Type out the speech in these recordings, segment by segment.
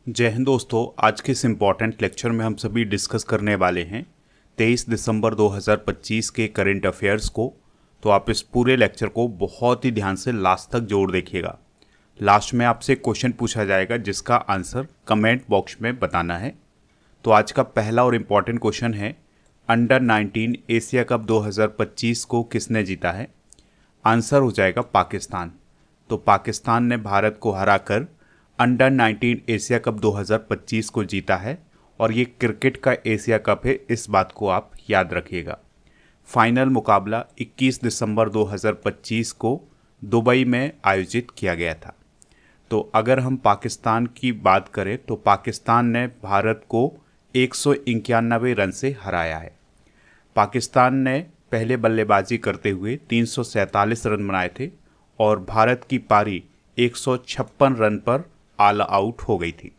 जय हिंद दोस्तों। आज के इस इम्पॉर्टेंट लेक्चर में हम सभी डिस्कस करने वाले हैं 23 दिसंबर 2025 के करंट अफेयर्स को। तो आप इस पूरे लेक्चर को बहुत ही ध्यान से लास्ट तक जरूर देखिएगा। लास्ट में आपसे क्वेश्चन पूछा जाएगा जिसका आंसर कमेंट बॉक्स में बताना है। तो आज का पहला और इम्पॉर्टेंट क्वेश्चन है, अंडर 19 एशिया कप 2025 को किसने जीता है? आंसर हो जाएगा पाकिस्तान। तो पाकिस्तान ने भारत को हराकर अंडर 19 एशिया कप 2025 को जीता है और ये क्रिकेट का एशिया कप है, इस बात को आप याद रखिएगा। फाइनल मुकाबला 21 दिसंबर 2025 को दुबई में आयोजित किया गया था। तो अगर हम पाकिस्तान की बात करें तो पाकिस्तान ने भारत को 191 रन से हराया है। पाकिस्तान ने पहले बल्लेबाजी करते हुए 347 रन बनाए थे और भारत की पारी 156 रन पर ऑल आउट हो गई थी।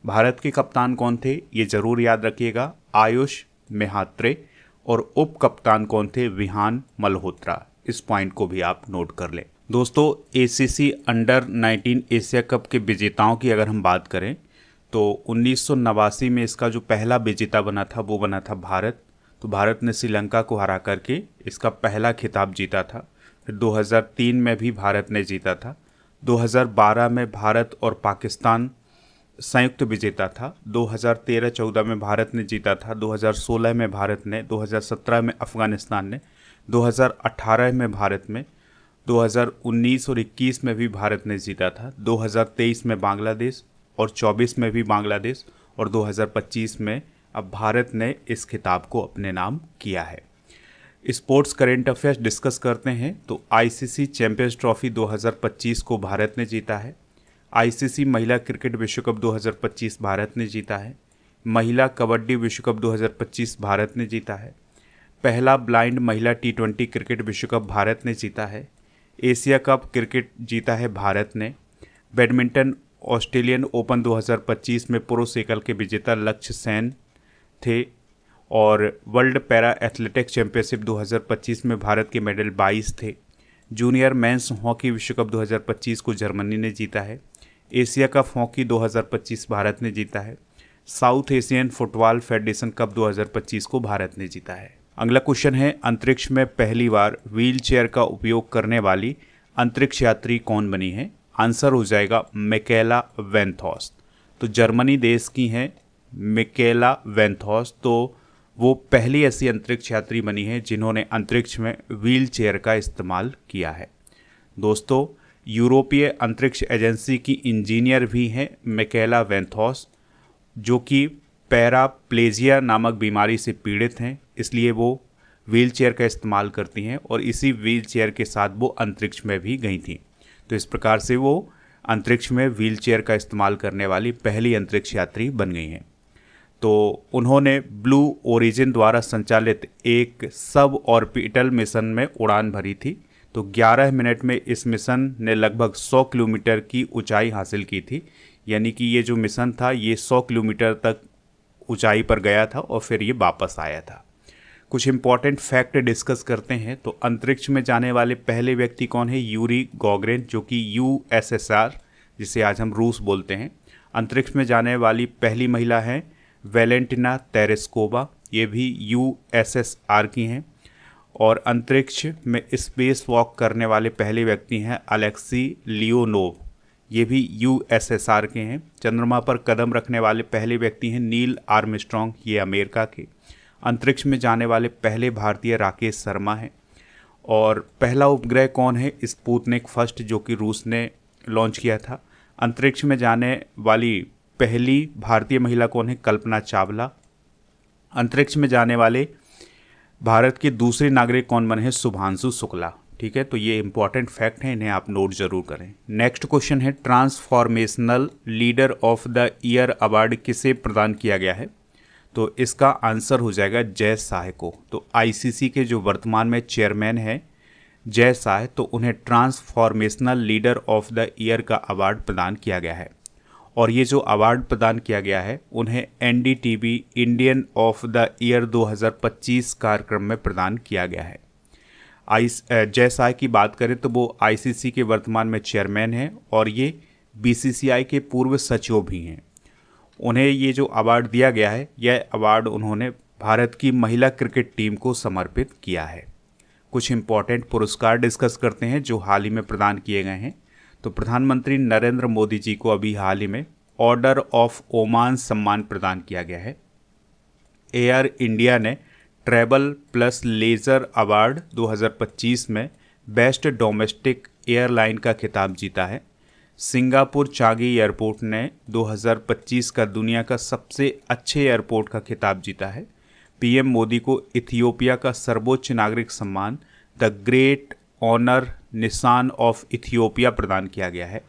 भारत के कप्तान कौन थे ये जरूर याद रखिएगा, आयुष मेहात्रे, और उप कप्तान कौन थे? विहान मल्होत्रा। इस पॉइंट को भी आप नोट कर लें। दोस्तों, एसीसी अंडर 19 एशिया कप के विजेताओं की अगर हम बात करें तो 1989 में इसका जो पहला विजेता बना था वो बना था भारत। तो भारत ने श्रीलंका को हरा करके इसका पहला खिताब जीता था। फिर 2003 में भी भारत ने जीता था। 2012 में भारत और पाकिस्तान संयुक्त विजेता था। 2013-14 में भारत ने जीता था। 2016 में भारत ने, 2017 में अफगानिस्तान ने, 2018 में भारत में, 2019 और 21 में भी भारत ने जीता था। 2023 में बांग्लादेश और 24 में भी बांग्लादेश और 2025 में अब भारत ने इस खिताब को अपने नाम किया है। स्पोर्ट्स करंट अफेयर्स डिस्कस करते हैं। तो आईसीसी चैंपियंस ट्रॉफी 2025 को भारत ने जीता है। आईसीसी महिला क्रिकेट विश्व कप 2025 भारत ने जीता है। महिला कबड्डी विश्व कप 2025 भारत ने जीता है। पहला ब्लाइंड महिला T20 क्रिकेट विश्व कप भारत ने जीता है। एशिया कप क्रिकेट जीता है भारत ने। बैडमिंटन ऑस्ट्रेलियन ओपन 2025 में पुरुष एकल के विजेता लक्ष्य सेन थे और वर्ल्ड पैरा एथलेटिक्स चैंपियनशिप 2025 में भारत के मेडल 22 थे। जूनियर मेंस हॉकी विश्व कप 2025 को जर्मनी ने जीता है। एशिया कप हॉकी 2025 भारत ने जीता है। South Asian football federation cup 2025 को भारत ने जीता है। अगला क्वेश्चन है, अंतरिक्ष में पहली बार व्हील चेयर का उपयोग करने वाली अंतरिक्ष यात्री कौन बनी है? आंसर हो जाएगा मिकेला वेंथॉस। तो जर्मनी देश की हैं मिकेला वेंथॉस। तो वो पहली ऐसी अंतरिक्ष यात्री बनी है जिन्होंने अंतरिक्ष में व्हील चेयर का इस्तेमाल किया है। दोस्तों, यूरोपीय अंतरिक्ष एजेंसी की इंजीनियर भी हैं मिकेला वेंथॉस, जो कि पैराप्लेजिया नामक बीमारी से पीड़ित हैं, इसलिए वो व्हील चेयर का इस्तेमाल करती हैं और इसी व्हील चेयर के साथ वो अंतरिक्ष में भी गई थी। तो इस प्रकार से वो अंतरिक्ष में व्हील चेयर का इस्तेमाल करने वाली पहली अंतरिक्ष यात्री बन गई हैं। तो उन्होंने ब्लू ओरिजिन द्वारा संचालित एक सब ऑर्बिटल मिशन में उड़ान भरी थी। तो 11 मिनट में इस मिशन ने लगभग 100 किलोमीटर की ऊंचाई हासिल की थी। यानी कि ये जो मिशन था ये 100 किलोमीटर तक ऊंचाई पर गया था और फिर ये वापस आया था। कुछ इंपॉर्टेंट फैक्ट डिस्कस करते हैं। तो अंतरिक्ष में जाने वाले पहले व्यक्ति कौन है? यूरी गॉगरिन, जो कि USSR, जिसे आज हम रूस बोलते हैं। अंतरिक्ष में जाने वाली पहली महिला है वेलेंटिना तेरेस्कोवा, ये भी USSR की हैं। और अंतरिक्ष में स्पेस वॉक करने वाले पहले व्यक्ति हैं अलेक्सी लियोनोव, ये भी USSR के हैं। चंद्रमा पर कदम रखने वाले पहले व्यक्ति हैं नील आर्मस्ट्रॉन्ग, ये अमेरिका के। अंतरिक्ष में जाने वाले पहले भारतीय राकेश शर्मा हैं। और पहला उपग्रह कौन है? स्पुतनिक फर्स्ट, जो कि रूस ने लॉन्च किया था। अंतरिक्ष में जाने वाली पहली भारतीय महिला कौन है? कल्पना चावला। अंतरिक्ष में जाने वाले भारत के दूसरे नागरिक कौन बने हैं? शुभांशु शुक्ला। ठीक है, तो ये इंपॉर्टेंट फैक्ट हैं, इन्हें आप नोट जरूर करें। नेक्स्ट क्वेश्चन है, transformational leader of the year award किसे प्रदान किया गया है? तो इसका आंसर हो जाएगा जय शाह को। तो आईसीसी के जो वर्तमान में चेयरमैन हैं जय शाह, तो उन्हें transformational leader of the year का अवार्ड प्रदान किया गया है। और ये जो अवार्ड प्रदान किया गया है उन्हें NDTV Indian of the year 2025 कार्यक्रम में प्रदान किया गया है। जय शाह की बात करें तो वो आईसीसी के वर्तमान में चेयरमैन हैं और ये BCCI के पूर्व सचिव भी हैं। उन्हें ये जो अवार्ड दिया गया है, यह अवार्ड उन्होंने भारत की महिला क्रिकेट टीम को समर्पित किया है। कुछ इम्पॉर्टेंट पुरस्कार डिस्कस करते हैं जो हाल ही में प्रदान किए गए हैं। तो प्रधानमंत्री नरेंद्र मोदी जी को अभी हाल ही में ऑर्डर ऑफ ओमान सम्मान प्रदान किया गया है। एयर इंडिया ने ट्रैवल प्लस लेजर अवार्ड 2025 में बेस्ट डोमेस्टिक एयरलाइन का खिताब जीता है। सिंगापुर चांगी एयरपोर्ट ने 2025 का दुनिया का सबसे अच्छे एयरपोर्ट का खिताब जीता है। पीएम मोदी को इथियोपिया का सर्वोच्च नागरिक सम्मान द ग्रेट ऑनर निशान ऑफ इथियोपिया प्रदान किया गया है।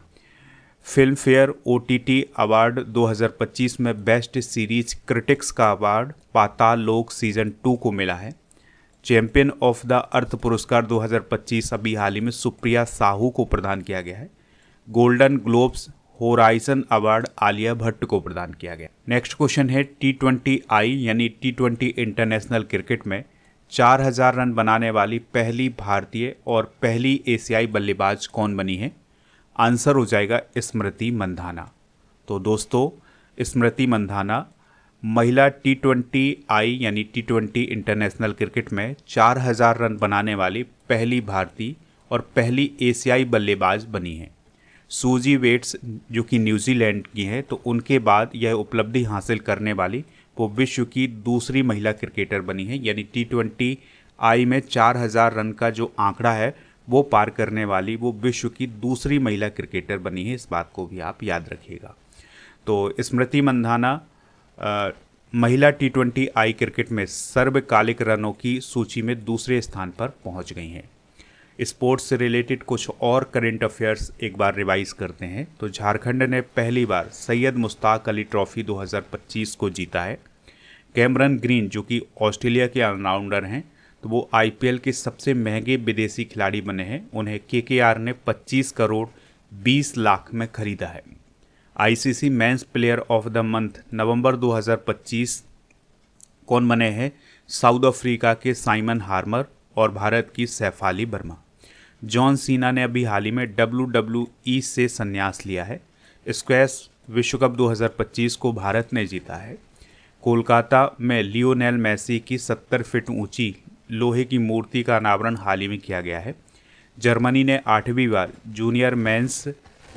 फिल्म फेयर OTT अवार्ड 2025 में बेस्ट सीरीज क्रिटिक्स का अवार्ड पाताल लोक सीजन 2 को मिला है। चैंपियन ऑफ द अर्थ पुरस्कार 2025 अभी हाल ही में सुप्रिया साहू को प्रदान किया गया है। Golden Globes Horizon award Alia Bhatt को प्रदान किया गया। नेक्स्ट क्वेश्चन है T20I यानी T20 इंटरनेशनल क्रिकेट में 4000 रन बनाने वाली पहली भारतीय और पहली एशियाई बल्लेबाज कौन बनी है? आंसर हो जाएगा स्मृति मंधाना। तो दोस्तों, स्मृति मंधाना महिला T20I यानी T20 इंटरनेशनल क्रिकेट में 4000 रन बनाने वाली पहली भारतीय और पहली एशियाई बल्लेबाज बनी है। सूजी वेट्स जो कि न्यूजीलैंड की है, तो उनके बाद यह उपलब्धि हासिल करने वाली वो विश्व की दूसरी महिला क्रिकेटर बनी है। यानी T20I में 4000 रन का जो आंकड़ा है वो पार करने वाली वो विश्व की दूसरी महिला क्रिकेटर बनी है। इस बात को भी आप याद रखिएगा। तो स्मृति मंधाना महिला T20I क्रिकेट में सर्वकालिक रनों की सूची में दूसरे स्थान पर पहुंच गई हैं। स्पोर्ट्स से रिलेटेड कुछ और करंट अफेयर्स एक बार रिवाइज करते हैं। तो झारखंड ने पहली बार सैयद मुश्ताक अली ट्रॉफी 2025 को जीता है। कैमरन ग्रीन जो कि ऑस्ट्रेलिया के ऑलराउंडर हैं, तो वो IPL के सबसे महंगे विदेशी खिलाड़ी बने हैं। उन्हें KKR ने 25 करोड़ 20 लाख में खरीदा है। ICC men's player of the month November 2025 कौन बने हैं? साउथ अफ्रीका के साइमन हार्मर और भारत की सैफाली वर्मा। जॉन सीना ने अभी हाल ही में WWE से संन्यास लिया है। स्क्वैश विश्व कप 2025 को भारत ने जीता है। कोलकाता में लियोनेल मेसी की 70 फीट ऊंची लोहे की मूर्ति का अनावरण हाल ही में किया गया है। जर्मनी ने 8वीं बार जूनियर मेंस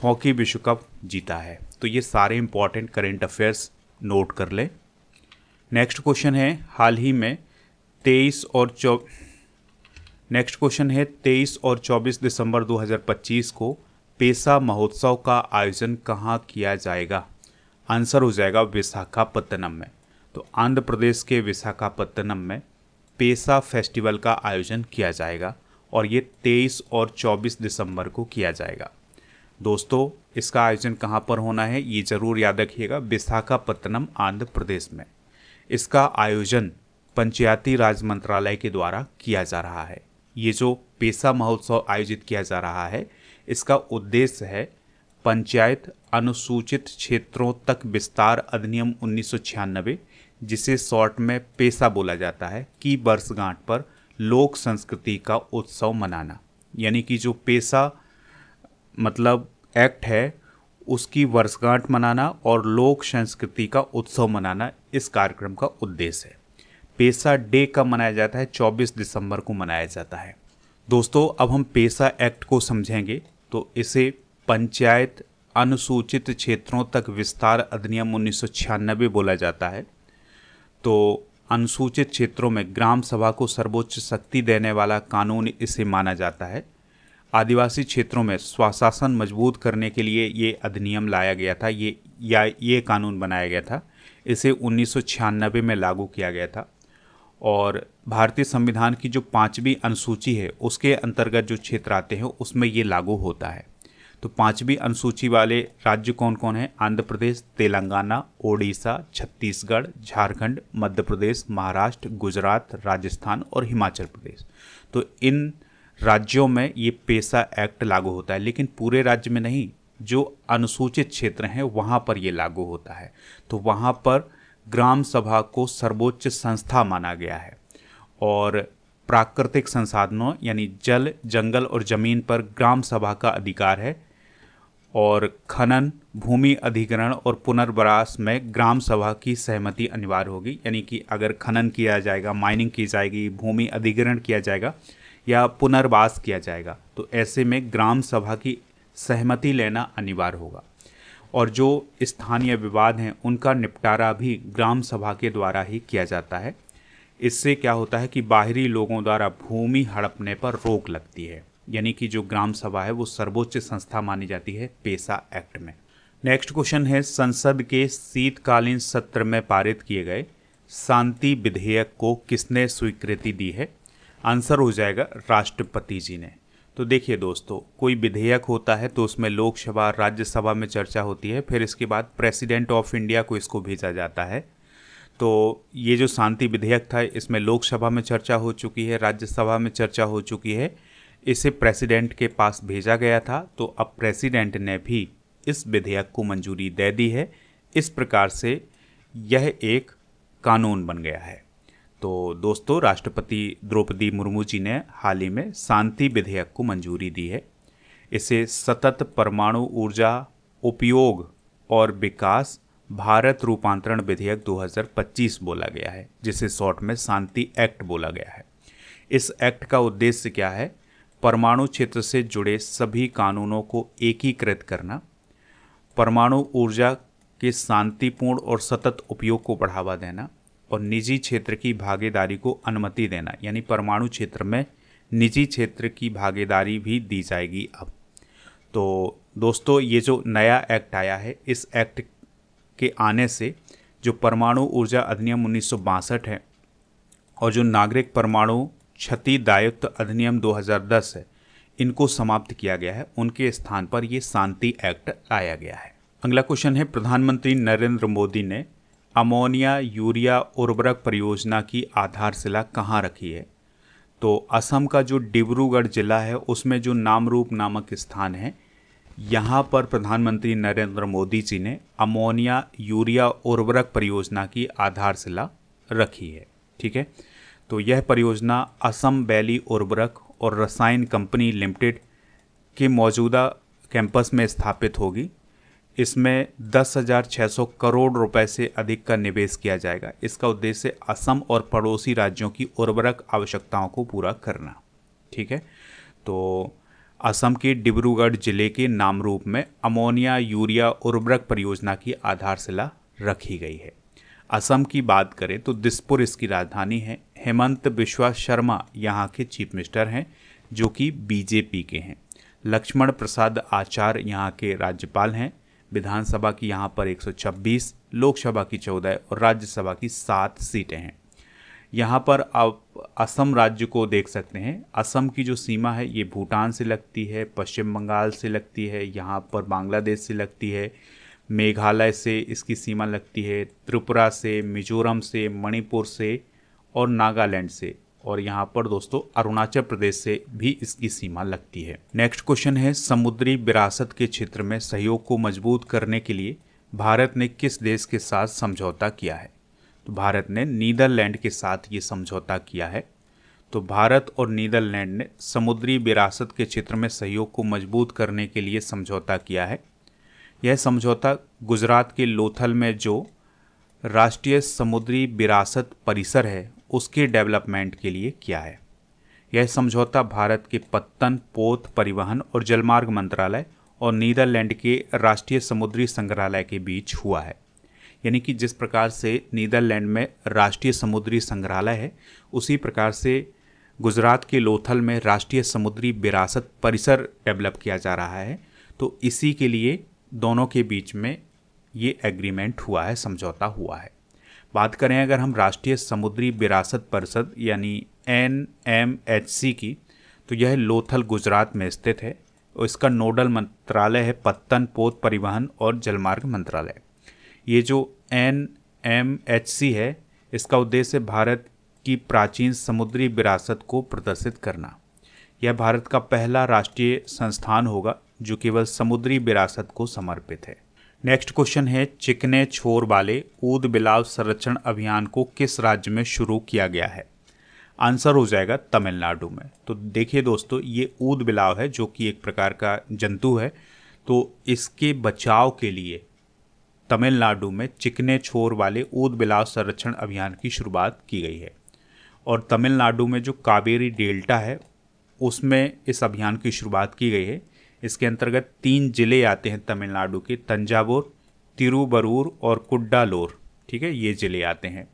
हॉकी विश्व कप जीता है। तो ये सारे इंपॉर्टेंट करेंट अफेयर्स नोट कर लें। नेक्स्ट क्वेश्चन है हाल ही में 23 और 24 दिसंबर 2025 को पेसा महोत्सव का आयोजन कहाँ किया जाएगा? आंसर हो जाएगा विशाखापत्तनम में। तो आंध्र प्रदेश के विशाखापत्तनम में पेसा फेस्टिवल का आयोजन किया जाएगा और ये 23 और 24 दिसंबर को किया जाएगा। दोस्तों, इसका आयोजन कहाँ पर होना है ये ज़रूर याद रखिएगा, विशाखापत्तनम आंध्र प्रदेश में। इसका आयोजन पंचायती राज मंत्रालय के द्वारा किया जा रहा है। ये जो पेसा महोत्सव आयोजित किया जा रहा है, इसका उद्देश्य है पंचायत अनुसूचित क्षेत्रों तक विस्तार अधिनियम 1996, जिसे शॉर्ट में पेसा बोला जाता है, की वर्षगांठ पर लोक संस्कृति का उत्सव मनाना। यानी कि जो पेसा मतलब एक्ट है उसकी वर्षगांठ मनाना और लोक संस्कृति का उत्सव मनाना इस कार्यक्रम का उद्देश्य है। पेसा डे कब मनाया जाता है? 24 दिसंबर को मनाया जाता है। दोस्तों, अब हम पेसा एक्ट को समझेंगे। तो इसे पंचायत अनुसूचित क्षेत्रों तक विस्तार अधिनियम 1996 बोला जाता है। तो अनुसूचित क्षेत्रों में ग्राम सभा को सर्वोच्च शक्ति देने वाला कानून इसे माना जाता है। आदिवासी क्षेत्रों में स्वशासन मजबूत करने के लिए ये अधिनियम लाया गया था, ये कानून बनाया गया था। इसे 1996 में लागू किया गया था और भारतीय संविधान की जो 5वीं अनुसूची है उसके अंतर्गत जो क्षेत्र आते हैं उसमें ये लागू होता है। तो 5वीं अनुसूची वाले राज्य कौन कौन हैं? आंध्र प्रदेश, तेलंगाना, ओडिशा, छत्तीसगढ़, झारखंड, मध्य प्रदेश, महाराष्ट्र, गुजरात, राजस्थान और हिमाचल प्रदेश। तो इन राज्यों में ये पेसा एक्ट लागू होता है, लेकिन पूरे राज्य में नहीं। जो अनुसूचित क्षेत्र हैं वहाँ पर ये लागू होता है। तो वहाँ पर ग्राम सभा को सर्वोच्च संस्था माना गया है और प्राकृतिक संसाधनों यानी जल, जंगल और जमीन पर ग्राम सभा का अधिकार है और खनन, भूमि अधिग्रहण और पुनर्वास में ग्राम सभा की सहमति अनिवार्य होगी। यानी कि अगर खनन किया जाएगा, माइनिंग की जाएगी, भूमि अधिग्रहण किया जाएगा या पुनर्वास किया जाएगा, तो ऐसे में ग्राम सभा की सहमति लेना अनिवार्य होगा। और जो स्थानीय विवाद हैं उनका निपटारा भी ग्राम सभा के द्वारा ही किया जाता है। इससे क्या होता है कि बाहरी लोगों द्वारा भूमि हड़पने पर रोक लगती है। यानी कि जो ग्राम सभा है वो सर्वोच्च संस्था मानी जाती है पेसा एक्ट में। नेक्स्ट क्वेश्चन है, संसद के शीतकालीन सत्र में पारित किए गए शांति विधेयक को किसने स्वीकृति दी है? आंसर हो जाएगा राष्ट्रपति जी ने। तो देखिए दोस्तों, कोई विधेयक होता है तो उसमें लोकसभा, राज्यसभा में चर्चा होती है, फिर इसके बाद प्रेसिडेंट ऑफ इंडिया को इसको भेजा जाता है। तो ये जो शांति विधेयक था इसमें लोकसभा में चर्चा हो चुकी है, राज्यसभा में चर्चा हो चुकी है, इसे प्रेसिडेंट के पास भेजा गया था। तो अब प्रेसिडेंट ने भी इस विधेयक को मंजूरी दे दी है। इस प्रकार से यह एक कानून बन गया है। तो दोस्तों, राष्ट्रपति द्रौपदी मुर्मू जी ने हाल ही में शांति विधेयक को मंजूरी दी है। इसे सतत परमाणु ऊर्जा उपयोग और विकास भारत रूपांतरण विधेयक 2025 बोला गया है, जिसे शॉर्ट में शांति एक्ट बोला गया है। इस एक्ट का उद्देश्य क्या है? परमाणु क्षेत्र से जुड़े सभी कानूनों को एकीकृत करना, परमाणु ऊर्जा के शांतिपूर्ण और सतत उपयोग को बढ़ावा देना और निजी क्षेत्र की भागीदारी को अनुमति देना। यानी परमाणु क्षेत्र में निजी क्षेत्र की भागीदारी भी दी जाएगी अब। तो दोस्तों, ये जो नया एक्ट आया है, इस एक्ट के आने से जो परमाणु ऊर्जा अधिनियम 1962 है और जो नागरिक परमाणु क्षति दायित्व अधिनियम 2010 है, इनको समाप्त किया गया है। उनके स्थान पर ये शांति एक्ट लाया गया है। अगला क्वेश्चन है, प्रधानमंत्री नरेंद्र मोदी ने अमोनिया यूरिया उर्वरक परियोजना की आधारशिला कहाँ रखी है? तो असम का जो डिब्रूगढ़ जिला है उसमें जो नामरूप नामक स्थान है, यहाँ पर प्रधानमंत्री नरेंद्र मोदी जी ने अमोनिया यूरिया उर्वरक परियोजना की आधारशिला रखी है। ठीक है, तो यह परियोजना असम वैली उर्वरक और रसायन कंपनी लिमिटेड के मौजूदा कैंपस में स्थापित होगी। इसमें 10,600 करोड़ रुपए से अधिक का निवेश किया जाएगा। इसका उद्देश्य असम और पड़ोसी राज्यों की उर्वरक आवश्यकताओं को पूरा करना। ठीक है, तो असम के डिब्रूगढ़ जिले के नामरूप में अमोनिया यूरिया उर्वरक परियोजना की आधारशिला रखी गई है। असम की बात करें तो दिसपुर इसकी राजधानी है। हेमंत बिश्वा शर्मा यहाँ के चीफ मिनिस्टर हैं, जो कि बीजेपी के हैं। लक्ष्मण प्रसाद आचार्य यहाँ के राज्यपाल हैं। विधानसभा की यहाँ पर 126, लोकसभा की 14 और राज्यसभा की 7 सीटें हैं। यहाँ पर आप असम राज्य को देख सकते हैं। असम की जो सीमा है ये भूटान से लगती है, पश्चिम बंगाल से लगती है, यहाँ पर बांग्लादेश से लगती है, मेघालय से इसकी सीमा लगती है, त्रिपुरा से, मिजोरम से, मणिपुर से और नागालैंड से, और यहाँ पर दोस्तों अरुणाचल प्रदेश से भी इसकी सीमा लगती है। नेक्स्ट क्वेश्चन है, समुद्री विरासत के क्षेत्र में सहयोग को मजबूत करने के लिए भारत ने किस देश के साथ समझौता किया है? तो भारत ने नीदरलैंड के साथ ये समझौता किया है। तो भारत और नीदरलैंड ने समुद्री विरासत के क्षेत्र में सहयोग को मजबूत करने के लिए समझौता किया है। यह समझौता गुजरात के लोथल में जो राष्ट्रीय समुद्री विरासत परिसर है उसके डेवलपमेंट के लिए किया है। यह समझौता भारत के पत्तन, पोत, परिवहन और जलमार्ग मंत्रालय और नीदरलैंड के राष्ट्रीय समुद्री संग्रहालय के बीच हुआ है। यानी कि जिस प्रकार से नीदरलैंड में राष्ट्रीय समुद्री संग्रहालय है, उसी प्रकार से गुजरात के लोथल में राष्ट्रीय समुद्री विरासत परिसर डेवलप किया जा रहा है। तो इसी के लिए दोनों के बीच में ये एग्रीमेंट हुआ है, समझौता हुआ है। बात करें अगर हम राष्ट्रीय समुद्री विरासत परिषद यानी NMHC की, तो यह लोथल गुजरात में स्थित है और इसका नोडल मंत्रालय है पत्तन, पोत, परिवहन और जलमार्ग मंत्रालय। ये जो NMHC है, इसका उद्देश्य भारत की प्राचीन समुद्री विरासत को प्रदर्शित करना। यह भारत का पहला राष्ट्रीय संस्थान होगा जो केवल समुद्री विरासत को समर्पित है। नेक्स्ट क्वेश्चन है, चिकने छोर वाले ऊद बिलाव संरक्षण अभियान को किस राज्य में शुरू किया गया है? आंसर हो जाएगा तमिलनाडु में। तो देखिए दोस्तों, ये ऊद बिलाव है जो कि एक प्रकार का जंतु है। तो इसके बचाव के लिए तमिलनाडु में चिकने छोर वाले ऊद बिलाव संरक्षण अभियान की शुरुआत की गई है। और तमिलनाडु में जो कावेरी डेल्टा है उसमें इस अभियान की शुरुआत की गई है। इसके अंतर्गत 3 जिले आते हैं तमिलनाडु के, तंजावुर, तिरुवरूर और कुड्डालोर। ठीक है, ये जिले आते हैं।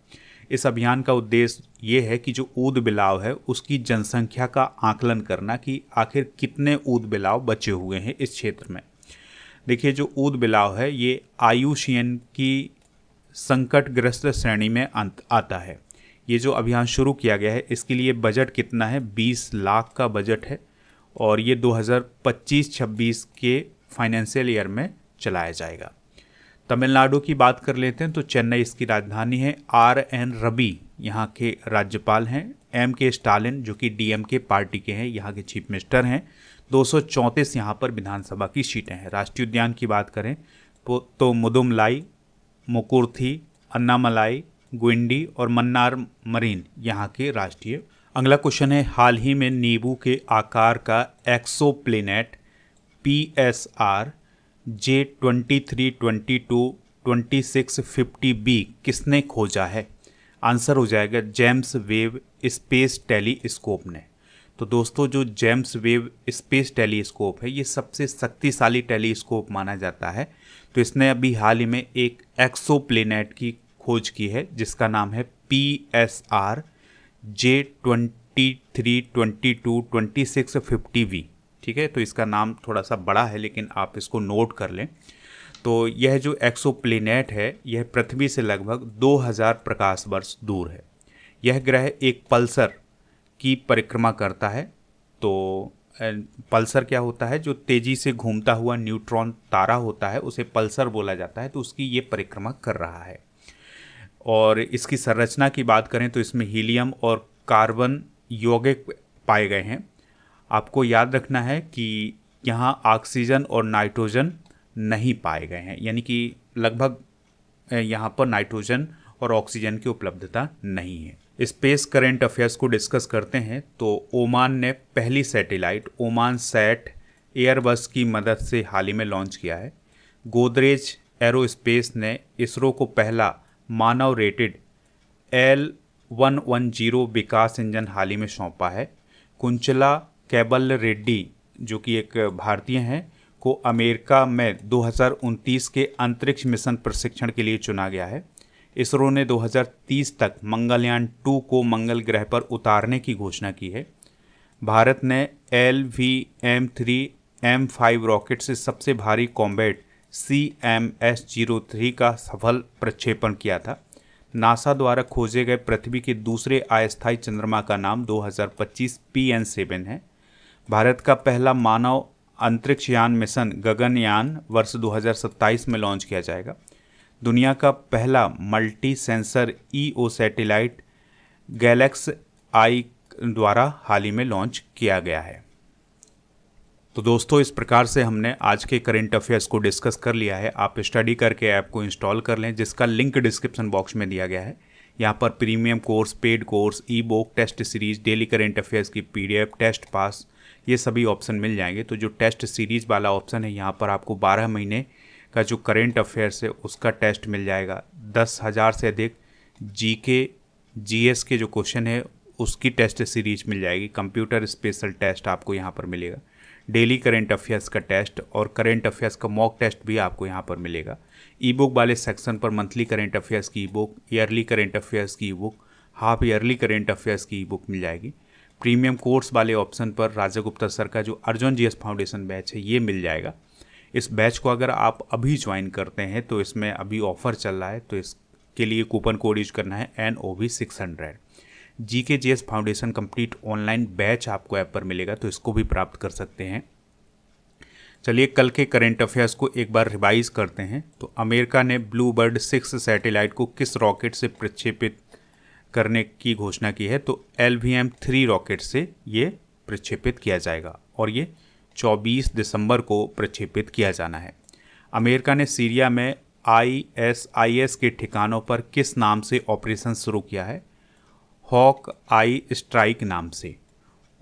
इस अभियान का उद्देश्य ये है कि जो ऊद बिलाव है उसकी जनसंख्या का आकलन करना कि आखिर कितने ऊद बिलाव बचे हुए हैं इस क्षेत्र में। देखिए, जो ऊद बिलाव है ये IUCN की संकटग्रस्त श्रेणी में आता है। ये जो अभियान शुरू किया गया है इसके लिए बजट कितना है, 20 लाख का बजट है और ये 2025-26 के फाइनेंशियल ईयर में चलाया जाएगा। तमिलनाडु की बात कर लेते हैं तो चेन्नई इसकी राजधानी है। RN रवि यहाँ के राज्यपाल हैं। MK स्टालिन जो कि DMK पार्टी के हैं यहाँ के चीफ मिनिस्टर हैं। 234 यहाँ पर विधानसभा की सीटें हैं। राष्ट्रीय उद्यान की बात करें तो मुदुमलाई, मुकुर्थी, अन्नामलाई, गुइंडी और मन्नार मरीन यहाँ के राष्ट्रीय। अगला क्वेश्चन है, हाल ही में नींबू के आकार का एक्सोप्लैनेट PSR J23222650b किसने खोजा है? आंसर हो जाएगा जेम्स वेब स्पेस टेलीस्कोप ने। तो दोस्तों, जो जेम्स वेब स्पेस टेलीस्कोप है ये सबसे शक्तिशाली टेलीस्कोप माना जाता है। तो इसने अभी हाल ही में एक एक्सोप्लैनेट की खोज की है जिसका नाम है PSR J23222650v। ठीक है, तो इसका नाम थोड़ा सा बड़ा है लेकिन आप इसको नोट कर लें। तो यह जो एक्सोप्लैनेट है यह पृथ्वी से लगभग 2000 प्रकाश वर्ष दूर है। यह ग्रह एक पल्सर की परिक्रमा करता है। तो पल्सर क्या होता है, जो तेज़ी से घूमता हुआ न्यूट्रॉन तारा होता है उसे पल्सर बोला जाता है। तो उसकी ये परिक्रमा कर रहा है। और इसकी संरचना की बात करें तो इसमें हीलियम और कार्बन यौगिक पाए गए हैं। आपको याद रखना है कि यहाँ ऑक्सीजन और नाइट्रोजन नहीं पाए गए हैं, यानी कि लगभग यहाँ पर नाइट्रोजन और ऑक्सीजन की उपलब्धता नहीं है। स्पेस करंट अफेयर्स को डिस्कस करते हैं तो ओमान ने पहली सैटेलाइट ओमान सैट एयरबस की मदद से हाल ही में लॉन्च किया है। गोदरेज एरोस्पेस ने इसरो को पहला मानव रेटेड L110 विकास इंजन हाल ही में सौंपा है। कुंचला कैबल रेड्डी जो कि एक भारतीय हैं को अमेरिका में 2029 के अंतरिक्ष मिशन प्रशिक्षण के लिए चुना गया है। इसरो ने 2030 तक मंगलयान 2 को मंगल ग्रह पर उतारने की घोषणा की है। भारत ने LVM-3M5 रॉकेट से सबसे भारी कॉम्बैट CMS-03 का सफल प्रक्षेपण किया था। नासा द्वारा खोजे गए पृथ्वी के दूसरे अस्थायी चंद्रमा का नाम 2025 PN7 है। भारत का पहला मानव अंतरिक्ष यान मिशन गगनयान वर्ष 2027 में लॉन्च किया जाएगा। दुनिया का पहला multi sensor EO satellite GalaxEye द्वारा हाल ही में लॉन्च किया गया है। तो दोस्तों, इस प्रकार से हमने आज के करंट अफेयर्स को डिस्कस कर लिया है। आप स्टडी करके ऐप को इंस्टॉल कर लें जिसका लिंक डिस्क्रिप्शन बॉक्स में दिया गया है। यहाँ पर premium course, paid course, e-book, test series, daily current affairs की PDF, टेस्ट पास, ये सभी ऑप्शन मिल जाएंगे। तो जो टेस्ट सीरीज वाला ऑप्शन है यहाँ पर आपको 12 महीने का जो करंट अफेयर्स है उसका टेस्ट मिल जाएगा। 10,000 से अधिक GK GS के जो क्वेश्चन है उसकी टेस्ट सीरीज मिल जाएगी। कंप्यूटर स्पेशल टेस्ट आपको यहाँ पर मिलेगा। डेली करंट अफेयर्स का टेस्ट और करंट अफेयर्स का मॉक टेस्ट भी आपको यहाँ पर मिलेगा। ई-बुक वाले सेक्शन पर मंथली करंट अफेयर्स की ई-बुक, ईयरली करंट अफेयर्स की e-book, half yearly current affairs की ई-बुक मिल जाएगी। प्रीमियम कोर्स वाले ऑप्शन पर राजा गुप्ता सर का जो अर्जुन GS फाउंडेशन बैच है ये मिल जाएगा। इस बैच को अगर आप अभी ज्वाइन करते हैं तो इसमें अभी ऑफर चल रहा है, तो इसके लिए कूपन कोड यूज करना है NOV600। GK GS foundation complete online batch आपको ऐप पर मिलेगा, तो इसको भी प्राप्त कर सकते हैं। चलिए कल के करंट अफेयर्स को एक बार रिवाइज करते हैं। तो अमेरिका ने ब्लू बर्ड 6 सैटेलाइट को किस रॉकेट से प्रक्षेपित करने की घोषणा की है? तो LVM-3 रॉकेट से ये प्रक्षेपित किया जाएगा और ये 24 दिसंबर को प्रक्षेपित किया जाना है। अमेरिका ने सीरिया में ISIS के ठिकानों पर किस नाम से ऑपरेशन शुरू किया है? हॉक आई स्ट्राइक नाम से।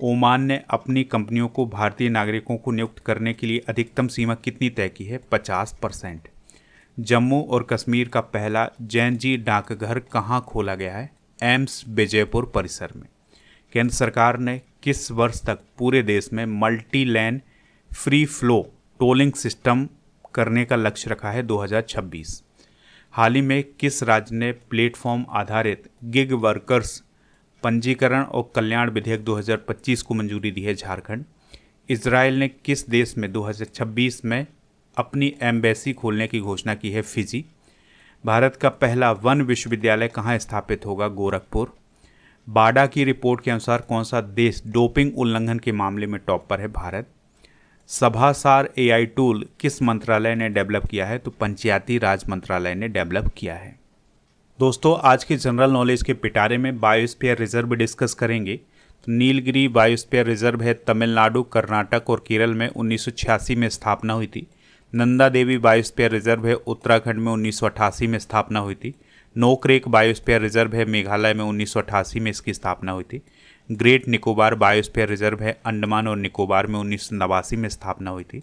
ओमान ने अपनी कंपनियों को भारतीय नागरिकों को नियुक्त करने के लिए अधिकतम सीमा कितनी तय की है? 50%। जम्मू और कश्मीर का पहला जैन जी डाकघर कहाँ खोला गया है? एम्स विजयपुर परिसर में। केंद्र सरकार ने किस वर्ष तक पूरे देश में multi lane free flow tolling system करने का लक्ष्य रखा है? 2026। हाल ही में किस राज्य ने प्लेटफॉर्म आधारित गिग वर्कर्स पंजीकरण और कल्याण विधेयक 2025 को मंजूरी दी है? झारखंड। इजराइल ने किस देश में 2026 में अपनी एम्बेसी खोलने की घोषणा की है? फिजी। भारत का पहला वन विश्वविद्यालय कहाँ स्थापित होगा? गोरखपुर। बाडा की रिपोर्ट के अनुसार कौन सा देश डोपिंग उल्लंघन के मामले में टॉप पर है? भारत। सभासार एआई टूल किस मंत्रालय ने डेवलप किया है? तो पंचायती राज मंत्रालय ने डेवलप किया है। दोस्तों, आज के जनरल नॉलेज के पिटारे में बायोस्फीयर रिजर्व डिस्कस करेंगे। तो नीलगिरी बायोस्फीयर रिजर्व है तमिलनाडु, कर्नाटक और केरल में 1986 में स्थापना हुई थी। नंदा देवी बायोस्फीयर रिजर्व है उत्तराखंड में 1988 में स्थापना हुई थी। नोकरेक बायोस्फीयर रिजर्व है मेघालय में 1988 में इसकी स्थापना हुई थी। ग्रेट निकोबार बायोस्फीयर रिजर्व है अंडमान और निकोबार में 1989 में स्थापना हुई थी।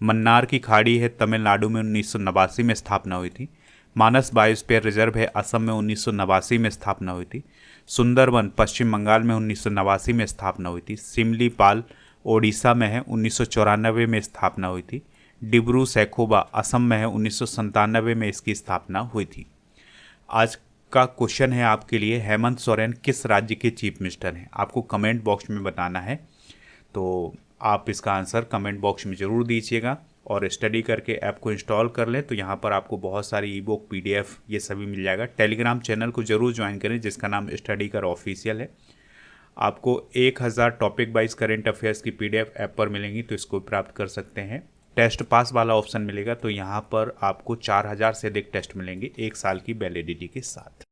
मन्नार की खाड़ी है तमिलनाडु में 1989 में स्थापना हुई थी। मानस बायोस्फीयर रिजर्व है असम में 1989 में स्थापना हुई थी। सुंदरवन पश्चिम बंगाल में 1989 में स्थापना हुई थी। सिमलीपाल ओडिशा में है 1994 में स्थापना हुई थी। डिब्रू सैखोवा असम में है 1997 में इसकी स्थापना हुई थी। आज का क्वेश्चन है आपके लिए, हेमंत सोरेन किस राज्य के चीफ मिनिस्टर हैं? आपको कमेंट बॉक्स में बताना है, तो आप इसका आंसर कमेंट बॉक्स में ज़रूर दीजिएगा। और स्टडी करके ऐप को इंस्टॉल कर लें तो यहाँ पर आपको बहुत सारी ई बुक PDF ये सभी मिल जाएगा। टेलीग्राम चैनल को ज़रूर ज्वाइन करें जिसका नाम स्टडी कर ऑफिशियल है। आपको 1000 टॉपिक वाइज करेंट अफेयर्स की PDF ऐप पर मिलेंगी, तो इसको प्राप्त कर सकते हैं। टेस्ट पास वाला ऑप्शन मिलेगा, तो यहाँ पर आपको 4000 से अधिक टेस्ट मिलेंगे 1 साल की वैलिडिटी के साथ।